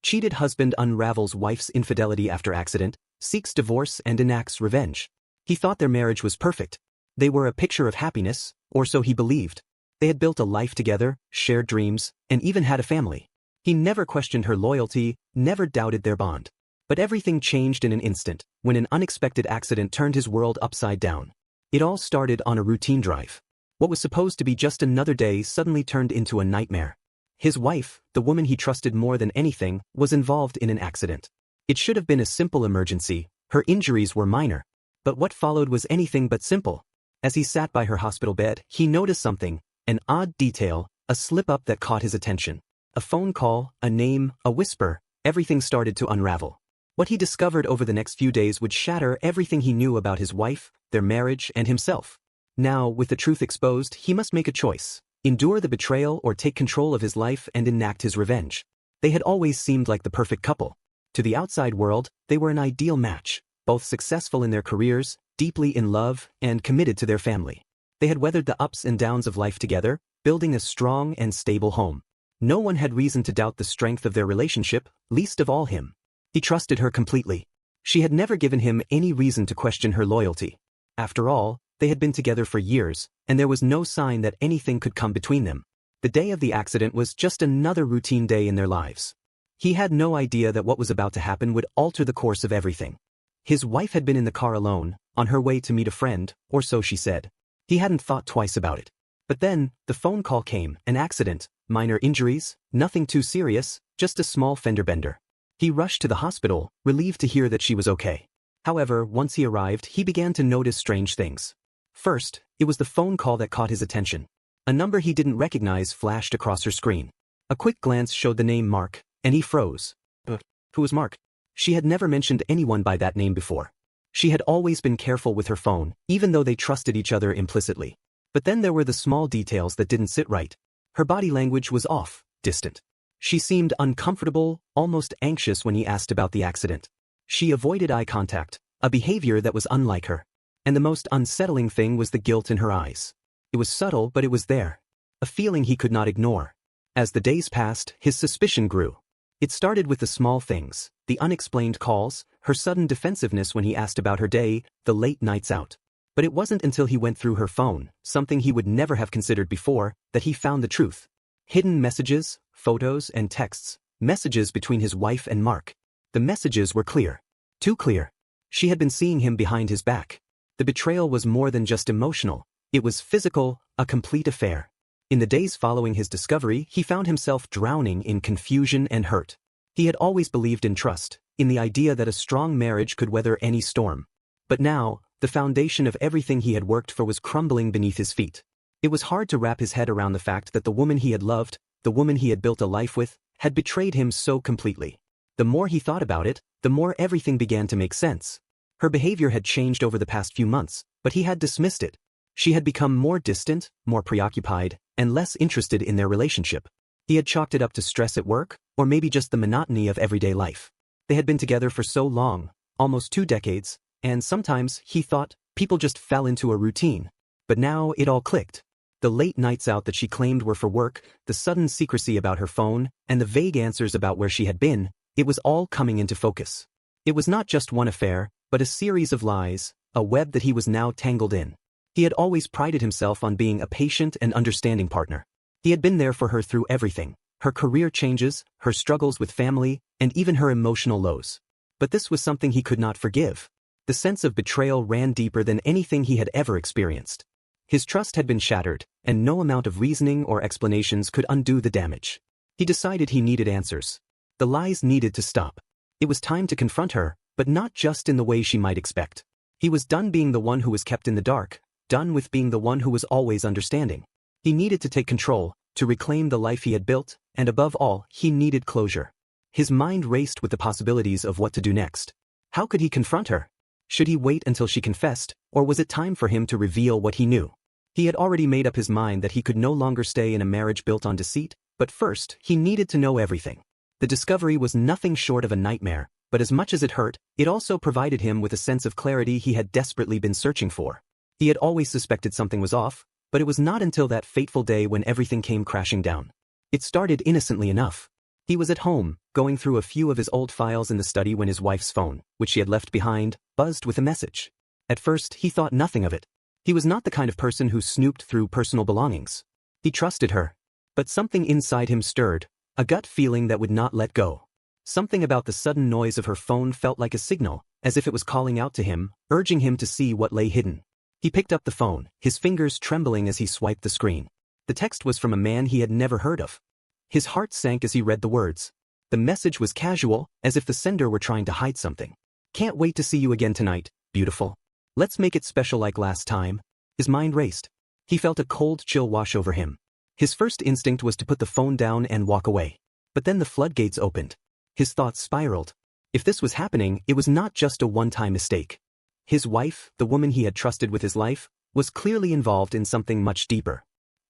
Cheated husband unravels wife's infidelity after accident, seeks divorce and enacts revenge. He thought their marriage was perfect. They were a picture of happiness, or so he believed. They had built a life together, shared dreams, and even had a family. He never questioned her loyalty, never doubted their bond. But everything changed in an instant, when an unexpected accident turned his world upside down. It all started on a routine drive. What was supposed to be just another day suddenly turned into a nightmare. His wife, the woman he trusted more than anything, was involved in an accident. It should have been a simple emergency, her injuries were minor. But what followed was anything but simple. As he sat by her hospital bed, he noticed something, an odd detail, a slip-up that caught his attention. A phone call, a name, a whisper, everything started to unravel. What he discovered over the next few days would shatter everything he knew about his wife, their marriage, and himself. Now, with the truth exposed, he must make a choice. Endure the betrayal or take control of his life and enact his revenge. They had always seemed like the perfect couple. To the outside world, they were an ideal match, both successful in their careers, deeply in love, and committed to their family. They had weathered the ups and downs of life together, building a strong and stable home. No one had reason to doubt the strength of their relationship, least of all him. He trusted her completely. She had never given him any reason to question her loyalty. After all, they had been together for years, and there was no sign that anything could come between them. The day of the accident was just another routine day in their lives. He had no idea that what was about to happen would alter the course of everything. His wife had been in the car alone, on her way to meet a friend, or so she said. He hadn't thought twice about it. But then, the phone call came, an accident, minor injuries, nothing too serious, just a small fender bender. He rushed to the hospital, relieved to hear that she was okay. However, once he arrived, he began to notice strange things. First, it was the phone call that caught his attention. A number he didn't recognize flashed across her screen. A quick glance showed the name Mark, and he froze. Who was Mark? She had never mentioned anyone by that name before. She had always been careful with her phone, even though they trusted each other implicitly. But then there were the small details that didn't sit right. Her body language was off, distant. She seemed uncomfortable, almost anxious when he asked about the accident. She avoided eye contact, a behavior that was unlike her. And the most unsettling thing was the guilt in her eyes. It was subtle, but it was there. A feeling he could not ignore. As the days passed, his suspicion grew. It started with the small things, the unexplained calls, her sudden defensiveness when he asked about her day, the late nights out. But it wasn't until he went through her phone, something he would never have considered before, that he found the truth. Hidden messages, photos, and texts, messages between his wife and Mark. The messages were clear. Too clear. She had been seeing him behind his back. The betrayal was more than just emotional. It was physical, a complete affair. In the days following his discovery, he found himself drowning in confusion and hurt. He had always believed in trust, in the idea that a strong marriage could weather any storm. But now, the foundation of everything he had worked for was crumbling beneath his feet. It was hard to wrap his head around the fact that the woman he had loved, the woman he had built a life with, had betrayed him so completely. The more he thought about it, the more everything began to make sense. Her behavior had changed over the past few months, but he had dismissed it. She had become more distant, more preoccupied, and less interested in their relationship. He had chalked it up to stress at work, or maybe just the monotony of everyday life. They had been together for so long, almost 2 decades, and sometimes, he thought, people just fell into a routine. But now it all clicked. The late nights out that she claimed were for work, the sudden secrecy about her phone, and the vague answers about where she had been, it was all coming into focus. It was not just one affair, but a series of lies, a web that he was now tangled in. He had always prided himself on being a patient and understanding partner. He had been there for her through everything, her career changes, her struggles with family, and even her emotional lows. But this was something he could not forgive. The sense of betrayal ran deeper than anything he had ever experienced. His trust had been shattered, and no amount of reasoning or explanations could undo the damage. He decided he needed answers. The lies needed to stop. It was time to confront her, but not just in the way she might expect. He was done being the one who was kept in the dark, done with being the one who was always understanding. He needed to take control, to reclaim the life he had built, and above all, he needed closure. His mind raced with the possibilities of what to do next. How could he confront her? Should he wait until she confessed, or was it time for him to reveal what he knew? He had already made up his mind that he could no longer stay in a marriage built on deceit, but first, he needed to know everything. The discovery was nothing short of a nightmare, but as much as it hurt, it also provided him with a sense of clarity he had desperately been searching for. He had always suspected something was off, but it was not until that fateful day when everything came crashing down. It started innocently enough. He was at home, going through a few of his old files in the study when his wife's phone, which she had left behind, buzzed with a message. At first, he thought nothing of it. He was not the kind of person who snooped through personal belongings. He trusted her. But something inside him stirred, a gut feeling that would not let go. Something about the sudden noise of her phone felt like a signal, as if it was calling out to him, urging him to see what lay hidden. He picked up the phone, his fingers trembling as he swiped the screen. The text was from a man he had never heard of. His heart sank as he read the words. The message was casual, as if the sender were trying to hide something. "Can't wait to see you again tonight, beautiful. Let's make it special like last time." His mind raced. He felt a cold chill wash over him. His first instinct was to put the phone down and walk away. But then the floodgates opened. His thoughts spiraled. If this was happening, it was not just a one-time mistake. His wife, the woman he had trusted with his life, was clearly involved in something much deeper.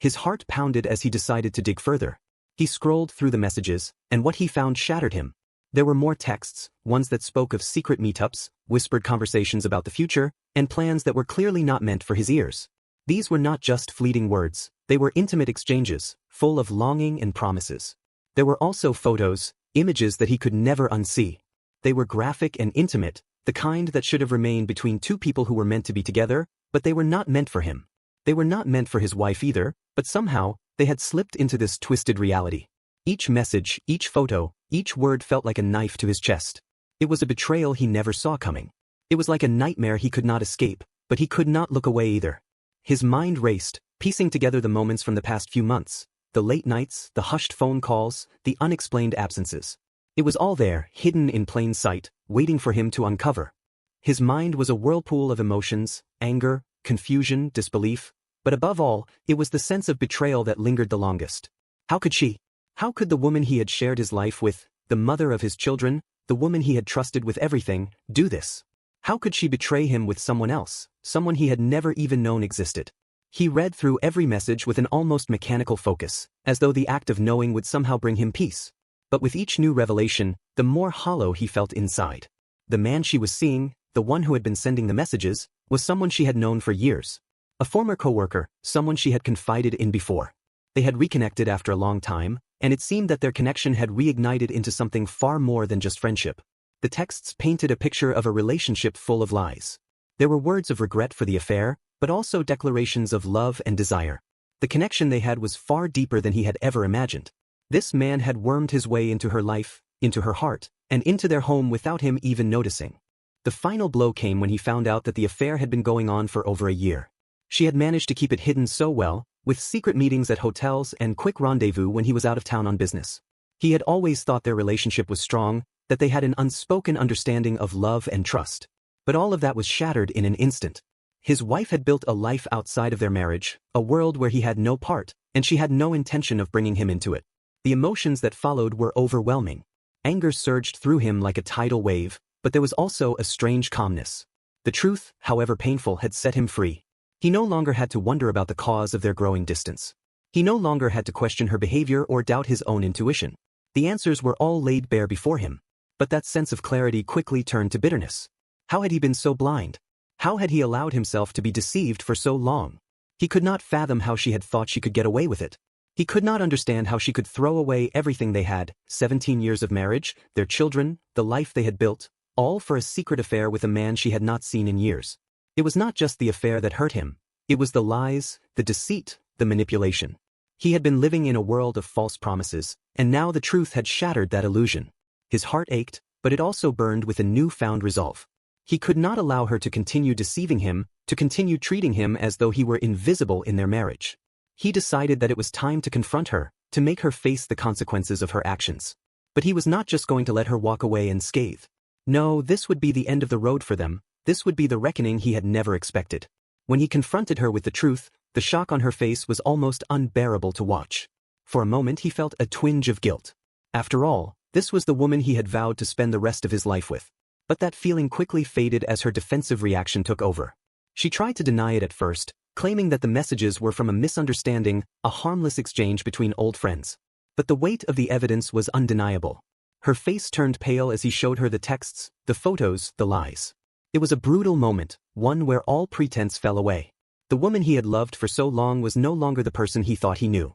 His heart pounded as he decided to dig further. He scrolled through the messages, and what he found shattered him. There were more texts, ones that spoke of secret meetups, whispered conversations about the future, and plans that were clearly not meant for his ears. These were not just fleeting words, they were intimate exchanges, full of longing and promises. There were also photos, images that he could never unsee. They were graphic and intimate, the kind that should have remained between two people who were meant to be together, but they were not meant for him. They were not meant for his wife either, but somehow, they had slipped into this twisted reality. Each message, each photo, each word felt like a knife to his chest. It was a betrayal he never saw coming. It was like a nightmare he could not escape, but he could not look away either. His mind raced, piecing together the moments from the past few months, the late nights, the hushed phone calls, the unexplained absences. It was all there, hidden in plain sight, waiting for him to uncover. His mind was a whirlpool of emotions, anger, confusion, disbelief, but above all, it was the sense of betrayal that lingered the longest. How could she? How could the woman he had shared his life with, the mother of his children, the woman he had trusted with everything, do this? How could she betray him with someone else, someone he had never even known existed? He read through every message with an almost mechanical focus, as though the act of knowing would somehow bring him peace. But with each new revelation, the more hollow he felt inside. The man she was seeing, the one who had been sending the messages, was someone she had known for years. A former coworker, someone she had confided in before. They had reconnected after a long time, and it seemed that their connection had reignited into something far more than just friendship. The texts painted a picture of a relationship full of lies. There were words of regret for the affair, but also declarations of love and desire. The connection they had was far deeper than he had ever imagined. This man had wormed his way into her life, into her heart, and into their home without him even noticing. The final blow came when he found out that the affair had been going on for over a year. She had managed to keep it hidden so well, with secret meetings at hotels and quick rendezvous when he was out of town on business. He had always thought their relationship was strong, that they had an unspoken understanding of love and trust. But all of that was shattered in an instant. His wife had built a life outside of their marriage, a world where he had no part, and she had no intention of bringing him into it. The emotions that followed were overwhelming. Anger surged through him like a tidal wave, but there was also a strange calmness. The truth, however painful, had set him free. He no longer had to wonder about the cause of their growing distance. He no longer had to question her behavior or doubt his own intuition. The answers were all laid bare before him. But that sense of clarity quickly turned to bitterness. How had he been so blind? How had he allowed himself to be deceived for so long? He could not fathom how she had thought she could get away with it. He could not understand how she could throw away everything they had, 17 years of marriage, their children, the life they had built, all for a secret affair with a man she had not seen in years. It was not just the affair that hurt him. It was the lies, the deceit, the manipulation. He had been living in a world of false promises, and now the truth had shattered that illusion. His heart ached, but it also burned with a newfound resolve. He could not allow her to continue deceiving him, to continue treating him as though he were invisible in their marriage. He decided that it was time to confront her, to make her face the consequences of her actions. But he was not just going to let her walk away unscathed. No, this would be the end of the road for them. This would be the reckoning he had never expected. When he confronted her with the truth, the shock on her face was almost unbearable to watch. For a moment he felt a twinge of guilt. After all, this was the woman he had vowed to spend the rest of his life with. But that feeling quickly faded as her defensive reaction took over. She tried to deny it at first, claiming that the messages were from a misunderstanding, a harmless exchange between old friends. But the weight of the evidence was undeniable. Her face turned pale as he showed her the texts, the photos, the lies. It was a brutal moment, one where all pretense fell away. The woman he had loved for so long was no longer the person he thought he knew.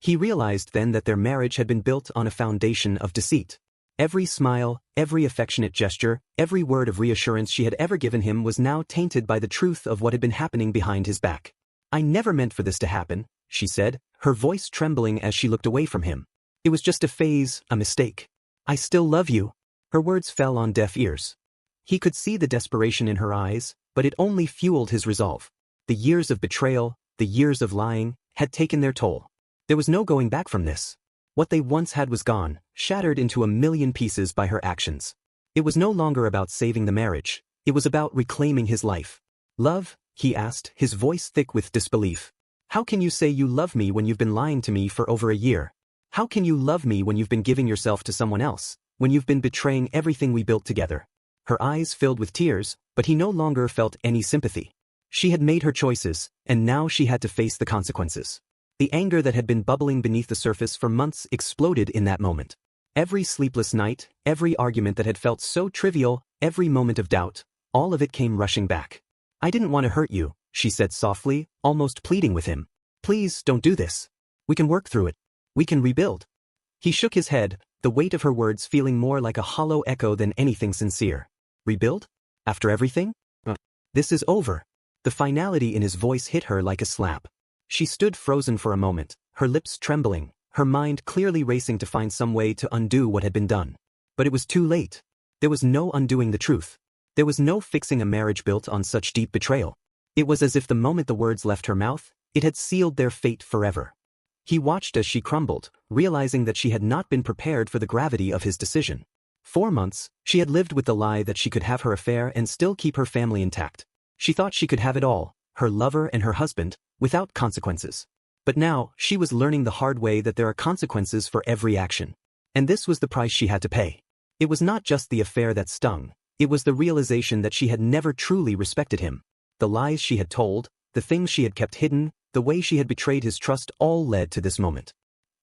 He realized then that their marriage had been built on a foundation of deceit. Every smile, every affectionate gesture, every word of reassurance she had ever given him was now tainted by the truth of what had been happening behind his back. "I never meant for this to happen," she said, her voice trembling as she looked away from him. "It was just a phase, a mistake. I still love you." Her words fell on deaf ears. He could see the desperation in her eyes, but it only fueled his resolve. The years of betrayal, the years of lying, had taken their toll. There was no going back from this. What they once had was gone, shattered into a million pieces by her actions. It was no longer about saving the marriage. It was about reclaiming his life. "Love?" he asked, his voice thick with disbelief. "How can you say you love me when you've been lying to me for over a year? How can you love me when you've been giving yourself to someone else, when you've been betraying everything we built together?" Her eyes filled with tears, but he no longer felt any sympathy. She had made her choices, and now she had to face the consequences. The anger that had been bubbling beneath the surface for months exploded in that moment. Every sleepless night, every argument that had felt so trivial, every moment of doubt, all of it came rushing back. "I didn't want to hurt you," she said softly, almost pleading with him. "Please don't do this. We can work through it. We can rebuild." He shook his head, the weight of her words feeling more like a hollow echo than anything sincere. "Rebuild? After everything? This is over." The finality in his voice hit her like a slap. She stood frozen for a moment, her lips trembling, her mind clearly racing to find some way to undo what had been done. But it was too late. There was no undoing the truth. There was no fixing a marriage built on such deep betrayal. It was as if the moment the words left her mouth, it had sealed their fate forever. He watched as she crumbled, realizing that she had not been prepared for the gravity of his decision. 4 months, she had lived with the lie that she could have her affair and still keep her family intact. She thought she could have it all, her lover and her husband, without consequences. But now, she was learning the hard way that there are consequences for every action. And this was the price she had to pay. It was not just the affair that stung, it was the realization that she had never truly respected him. The lies she had told, the things she had kept hidden, the way she had betrayed his trust all led to this moment.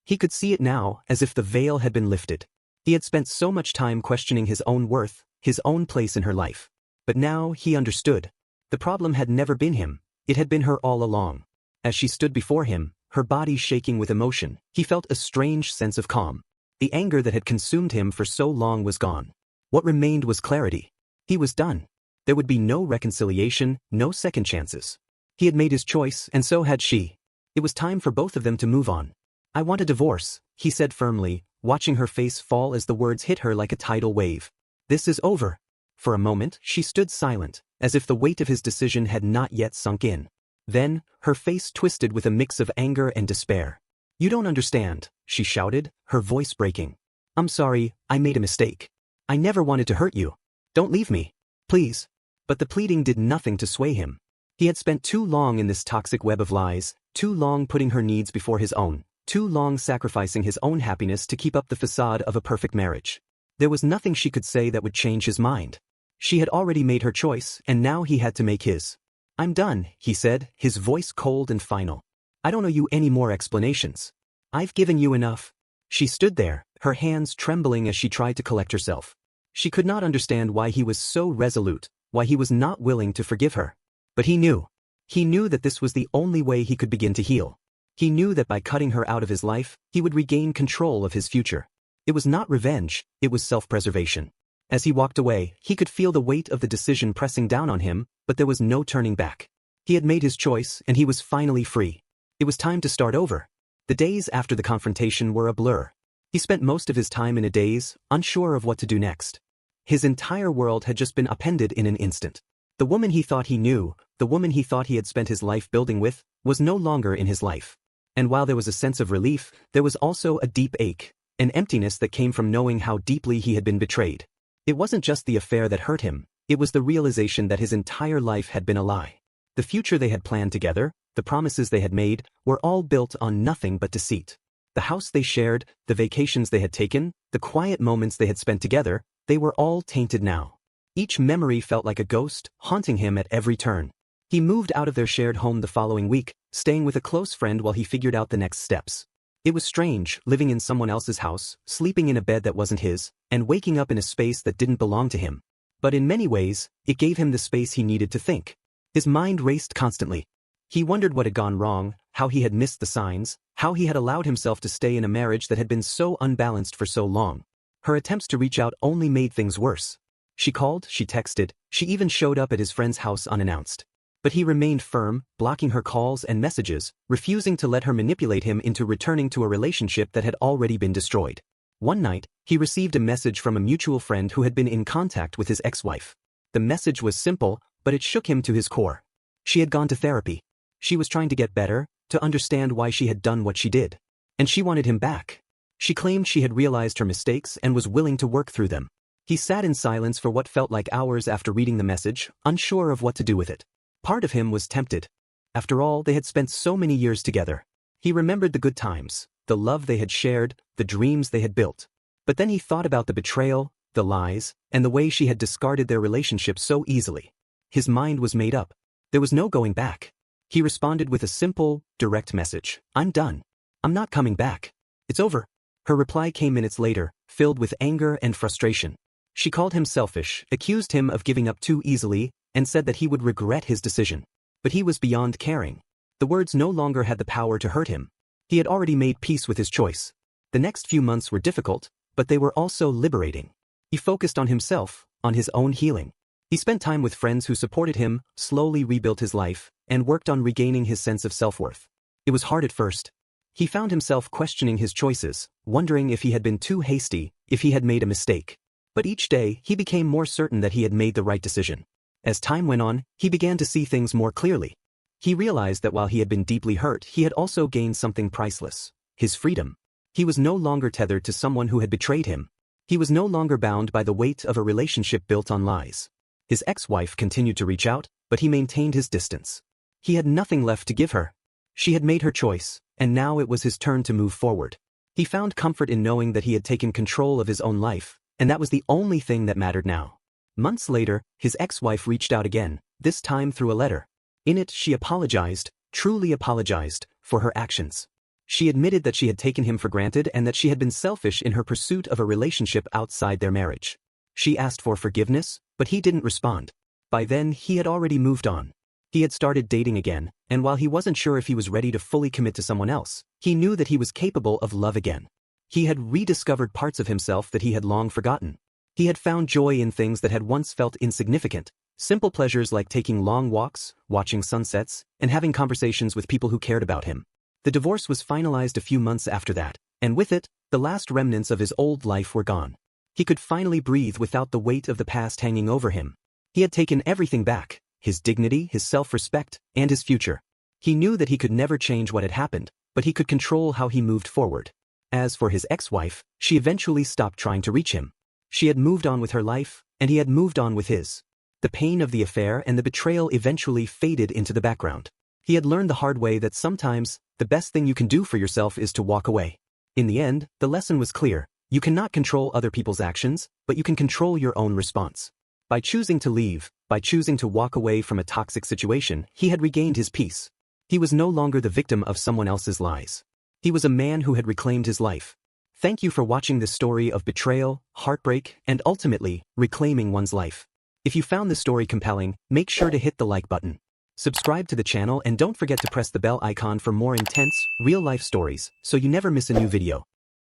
He could see it now, as if the veil had been lifted. He had spent so much time questioning his own worth, his own place in her life. But now he understood. The problem had never been him, it had been her all along. As she stood before him, her body shaking with emotion, he felt a strange sense of calm. The anger that had consumed him for so long was gone. What remained was clarity. He was done. There would be no reconciliation, no second chances. He had made his choice, and so had she. It was time for both of them to move on. "I want a divorce," he said firmly, watching her face fall as the words hit her like a tidal wave. "This is over." For a moment, she stood silent, as if the weight of his decision had not yet sunk in. Then, her face twisted with a mix of anger and despair. "You don't understand," she shouted, her voice breaking. "I'm sorry, I made a mistake. I never wanted to hurt you. Don't leave me. Please." But the pleading did nothing to sway him. He had spent too long in this toxic web of lies, too long putting her needs before his own, too long sacrificing his own happiness to keep up the facade of a perfect marriage. There was nothing she could say that would change his mind. She had already made her choice, and now he had to make his. "I'm done," he said, his voice cold and final. "I don't owe you any more explanations. I've given you enough." She stood there, her hands trembling as she tried to collect herself. She could not understand why he was so resolute, why he was not willing to forgive her. But he knew. He knew that this was the only way he could begin to heal. He knew that by cutting her out of his life, he would regain control of his future. It was not revenge, it was self-preservation. As he walked away, he could feel the weight of the decision pressing down on him, but there was no turning back. He had made his choice, and he was finally free. It was time to start over. The days after the confrontation were a blur. He spent most of his time in a daze, unsure of what to do next. His entire world had just been upended in an instant. The woman he thought he knew, the woman he thought he had spent his life building with, was no longer in his life. And while there was a sense of relief, there was also a deep ache, an emptiness that came from knowing how deeply he had been betrayed. It wasn't just the affair that hurt him, it was the realization that his entire life had been a lie. The future they had planned together, the promises they had made, were all built on nothing but deceit. The house they shared, the vacations they had taken, the quiet moments they had spent together, they were all tainted now. Each memory felt like a ghost, haunting him at every turn. He moved out of their shared home the following week, staying with a close friend while he figured out the next steps. It was strange, living in someone else's house, sleeping in a bed that wasn't his, and waking up in a space that didn't belong to him. But in many ways, it gave him the space he needed to think. His mind raced constantly. He wondered what had gone wrong, how he had missed the signs, how he had allowed himself to stay in a marriage that had been so unbalanced for so long. Her attempts to reach out only made things worse. She called, she texted, she even showed up at his friend's house unannounced. But he remained firm, blocking her calls and messages, refusing to let her manipulate him into returning to a relationship that had already been destroyed. One night, he received a message from a mutual friend who had been in contact with his ex-wife. The message was simple, but it shook him to his core. She had gone to therapy. She was trying to get better, to understand why she had done what she did. And she wanted him back. She claimed she had realized her mistakes and was willing to work through them. He sat in silence for what felt like hours after reading the message, unsure of what to do with it. Part of him was tempted. After all, they had spent so many years together. He remembered the good times, the love they had shared, the dreams they had built. But then he thought about the betrayal, the lies, and the way she had discarded their relationship so easily. His mind was made up. There was no going back. He responded with a simple, direct message. "I'm done. I'm not coming back. It's over." Her reply came minutes later, filled with anger and frustration. She called him selfish, accused him of giving up too easily, and said that he would regret his decision. But he was beyond caring. The words no longer had the power to hurt him. He had already made peace with his choice. The next few months were difficult, but they were also liberating. He focused on himself, on his own healing. He spent time with friends who supported him, slowly rebuilt his life, and worked on regaining his sense of self-worth. It was hard at first. He found himself questioning his choices, wondering if he had been too hasty, if he had made a mistake. But each day, he became more certain that he had made the right decision. As time went on, he began to see things more clearly. He realized that while he had been deeply hurt, he had also gained something priceless: his freedom. He was no longer tethered to someone who had betrayed him. He was no longer bound by the weight of a relationship built on lies. His ex-wife continued to reach out, but he maintained his distance. He had nothing left to give her. She had made her choice, and now it was his turn to move forward. He found comfort in knowing that he had taken control of his own life, and that was the only thing that mattered now. Months later, his ex-wife reached out again, this time through a letter. In it, she apologized, truly apologized, for her actions. She admitted that she had taken him for granted and that she had been selfish in her pursuit of a relationship outside their marriage. She asked for forgiveness, but he didn't respond. By then, he had already moved on. He had started dating again, and while he wasn't sure if he was ready to fully commit to someone else, he knew that he was capable of love again. He had rediscovered parts of himself that he had long forgotten. He had found joy in things that had once felt insignificant. Simple pleasures like taking long walks, watching sunsets, and having conversations with people who cared about him. The divorce was finalized a few months after that, and with it, the last remnants of his old life were gone. He could finally breathe without the weight of the past hanging over him. He had taken everything back: his dignity, his self-respect, and his future. He knew that he could never change what had happened, but he could control how he moved forward. As for his ex-wife, she eventually stopped trying to reach him. She had moved on with her life, and he had moved on with his. The pain of the affair and the betrayal eventually faded into the background. He had learned the hard way that sometimes, the best thing you can do for yourself is to walk away. In the end, the lesson was clear: you cannot control other people's actions, but you can control your own response. By choosing to leave, by choosing to walk away from a toxic situation, he had regained his peace. He was no longer the victim of someone else's lies. He was a man who had reclaimed his life. Thank you for watching this story of betrayal, heartbreak, and ultimately, reclaiming one's life. If you found this story compelling, make sure to hit the like button. Subscribe to the channel and don't forget to press the bell icon for more intense, real-life stories so you never miss a new video.